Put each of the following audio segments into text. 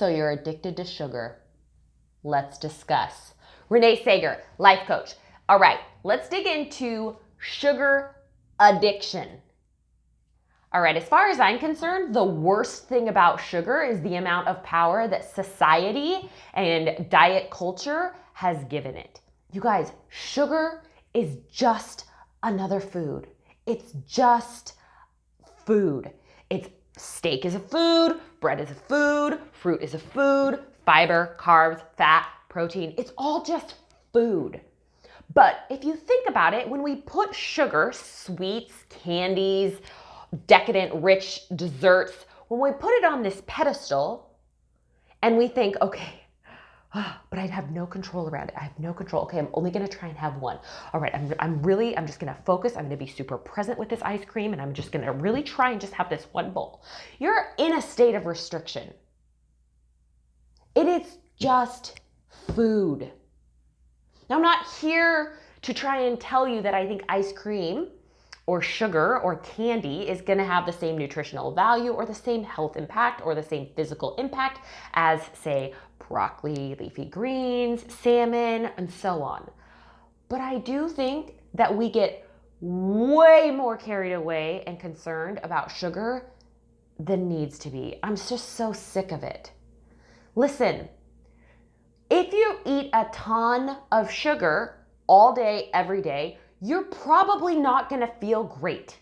So you're addicted to sugar. Let's discuss. Renee Sager, life coach. All right, let's dig into sugar addiction. All right, as far as I'm concerned, the worst thing about sugar is the amount of power that society and diet culture has given it. You guys, sugar is just another food. It's just food. It's steak is a food, bread is a food, fruit is a food, fiber, carbs, fat, protein. It's all just food. But if you think about it, when we put sugar, sweets, candies, decadent, rich desserts, when we put it on this pedestal and we think, okay, but I have no control around it. I have no control. Okay, I'm only gonna try and have one. All right, I'm just gonna focus. I'm gonna be super present with this ice cream and I'm just gonna really try and just have this one bowl. You're in a state of restriction. It is just food. Now, I'm not here to try and tell you that I think ice cream or sugar or candy is gonna have the same nutritional value or the same health impact or the same physical impact as, say, broccoli, leafy greens, salmon, and so on. But I do think that we get way more carried away and concerned about sugar than needs to be. I'm just so sick of it. Listen, if you eat a ton of sugar all day, every day, you're probably not gonna feel great.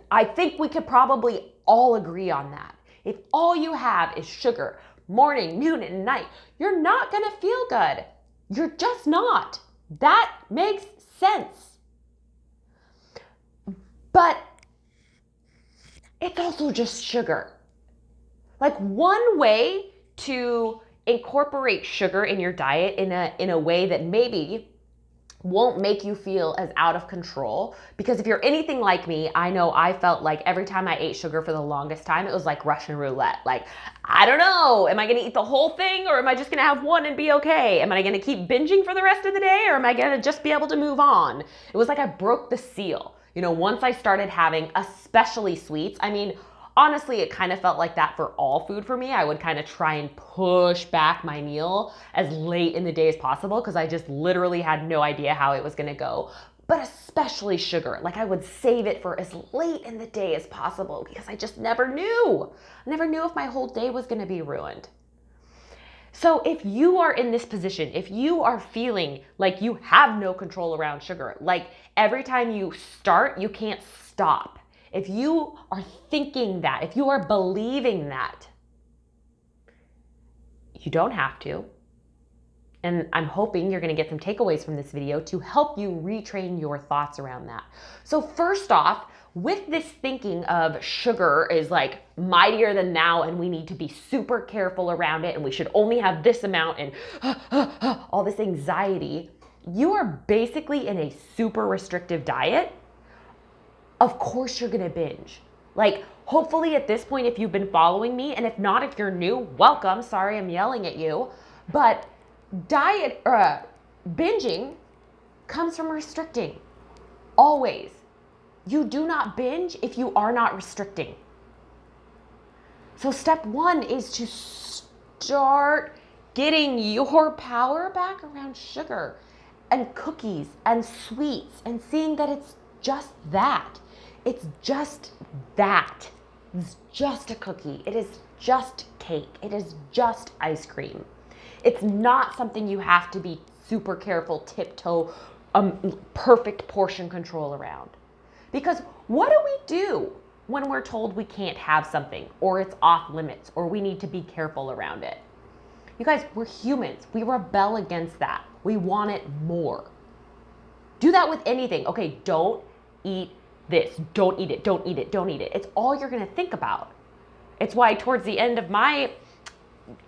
I think we could probably all agree on that. If all you have is sugar, morning, noon, and night, you're not gonna feel good. You're just not. That makes sense. But it's also just sugar. Like, one way to incorporate sugar in your diet in a way that maybe won't make you feel as out of control, because if you're anything like me, I know I felt like every time I ate sugar for the longest time, it was like Russian roulette. Like, I don't know, am I gonna eat the whole thing or am I just gonna have one and be okay? Am I gonna keep binging for the rest of the day or am I gonna just be able to move on? It was like I broke the seal. You know, once I started having especially sweets, I mean, honestly, it kind of felt like that for all food for me. I would kind of try and push back my meal as late in the day as possible because I just literally had no idea how it was going to go. But especially sugar. Like, I would save it for as late in the day as possible because I just never knew. I never knew if my whole day was going to be ruined. So if you are in this position, if you are feeling like you have no control around sugar, like every time you start, you can't stop. If you are thinking that, if you are believing that, you don't have to. And I'm hoping you're going to get some takeaways from this video to help you retrain your thoughts around that. So first off, with this thinking of sugar is like mightier than thou and we need to be super careful around it and we should only have this amount and all this anxiety, you are basically in a super restrictive diet. Of course you're gonna binge. Like, hopefully at this point, if you've been following me, and if not, if you're new, welcome. Sorry I'm yelling at you. But binging comes from restricting. Always. You do not binge if you are not restricting. So step one is to start getting your power back around sugar and cookies and sweets and seeing that it's just that. It's just that. It's just a cookie. It is just cake. It is just ice cream. It's not something you have to be super careful, tiptoe, perfect portion control around. Because what do we do when we're told we can't have something or it's off limits or we need to be careful around it? You guys, we're humans. We rebel against that. We want it more. Do that with anything. Okay, don't eat this. Don't eat it. Don't eat it. Don't eat it. It's all you're going to think about. It's why towards the end of my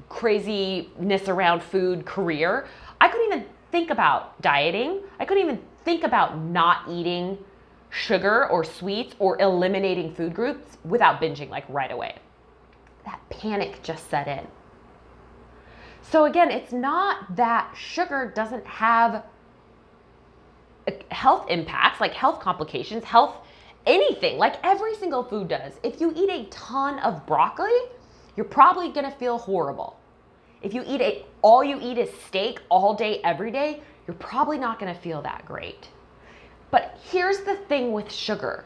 craziness around food career, I couldn't even think about dieting. I couldn't even think about not eating sugar or sweets or eliminating food groups without binging like right away. That panic just set in. So again, it's not that sugar doesn't have health impacts, like health complications, health anything, like every single food does. If you eat a ton of broccoli, you're probably gonna feel horrible. If you eat all you eat is steak all day, every day, you're probably not gonna feel that great. But here's the thing with sugar.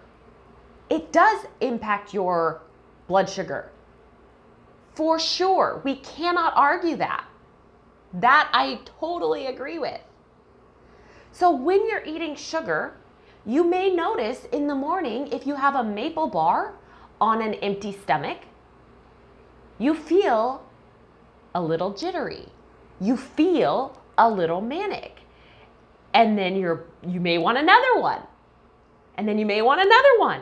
It does impact your blood sugar. For sure, we cannot argue that. That I totally agree with. So when you're eating sugar, you may notice in the morning, if you have a maple bar on an empty stomach, you feel a little jittery. You feel a little manic. And then you may want another one. And then you may want another one.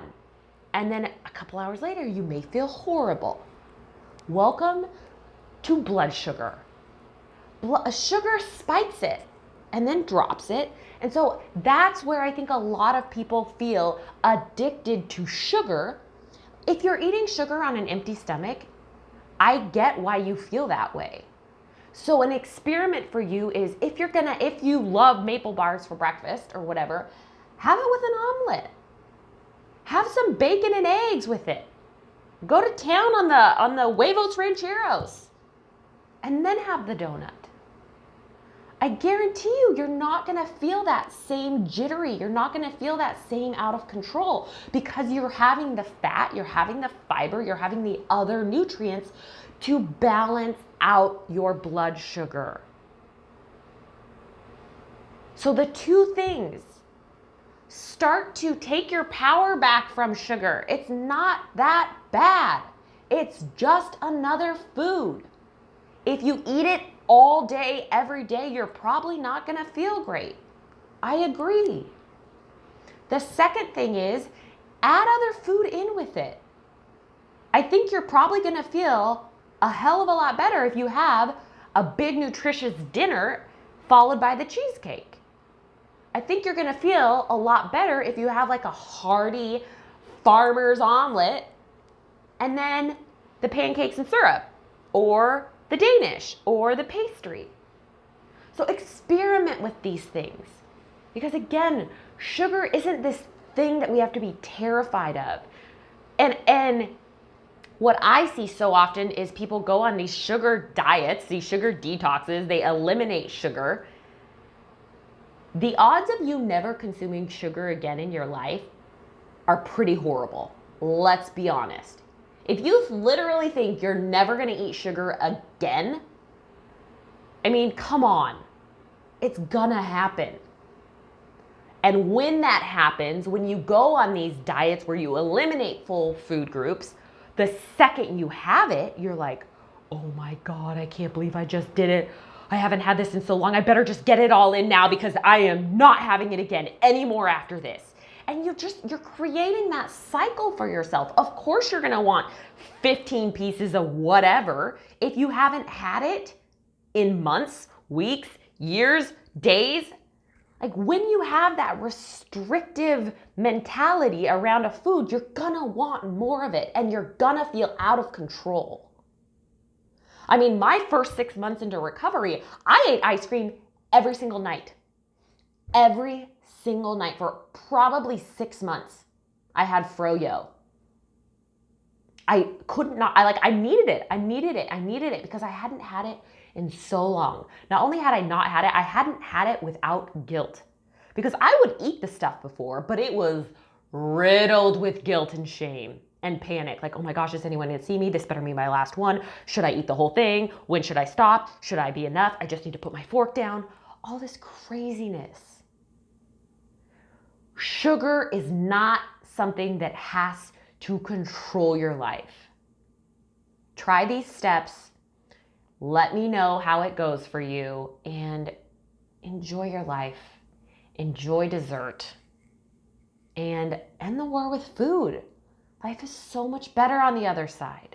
And then a couple hours later, you may feel horrible. Welcome to blood sugar. Sugar spikes it and then drops it. And so that's where I think a lot of people feel addicted to sugar. If you're eating sugar on an empty stomach, I get why you feel that way. So an experiment for you is if you love maple bars for breakfast or whatever, have it with an omelet. Have some bacon and eggs with it. Go to town on the huevos rancheros and then have the donut. I guarantee you're not gonna feel that same jittery. You're not gonna feel that same out of control because you're having the fat, you're having the fiber, you're having the other nutrients to balance out your blood sugar. So the two things, start to take your power back from sugar. It's not that bad. It's just another food. If you eat it all day, every day, you're probably not gonna feel great. I agree. The second thing is add other food in with it. I think you're probably gonna feel a hell of a lot better if you have a big nutritious dinner followed by the cheesecake. I think you're gonna feel a lot better if you have like a hearty farmer's omelet and then the pancakes and syrup or the Danish or the pastry. So experiment with these things because again, sugar isn't this thing that we have to be terrified of. And what I see so often is people go on these sugar diets, these sugar detoxes, they eliminate sugar. The odds of you never consuming sugar again in your life are pretty horrible. Let's be honest. If you literally think you're never gonna eat sugar again, I mean, come on. It's gonna happen. And when that happens, when you go on these diets where you eliminate full food groups, the second you have it, you're like, oh my God, I can't believe I just did it. I haven't had this in so long. I better just get it all in now because I am not having it again anymore after this. And you're creating that cycle for yourself. Of course you're gonna want 15 pieces of whatever if you haven't had it in months, weeks, years, days. Like when you have that restrictive mentality around a food, you're gonna want more of it and you're gonna feel out of control. I mean, my first 6 months into recovery, I ate ice cream every single night. Every single night for probably 6 months. I had froyo. I needed it because I hadn't had it in so long. Not only had I not had it, I hadn't had it without guilt. Because I would eat the stuff before, but it was riddled with guilt and shame and panic. Like, oh my gosh, is anyone gonna see me? This better be my last one. Should I eat the whole thing? When should I stop? Should I be enough? I just need to put my fork down. All this craziness. Sugar is not something that has to control your life. Try these steps. Let me know how it goes for you and enjoy your life. Enjoy dessert. And end the war with food. Life is so much better on the other side.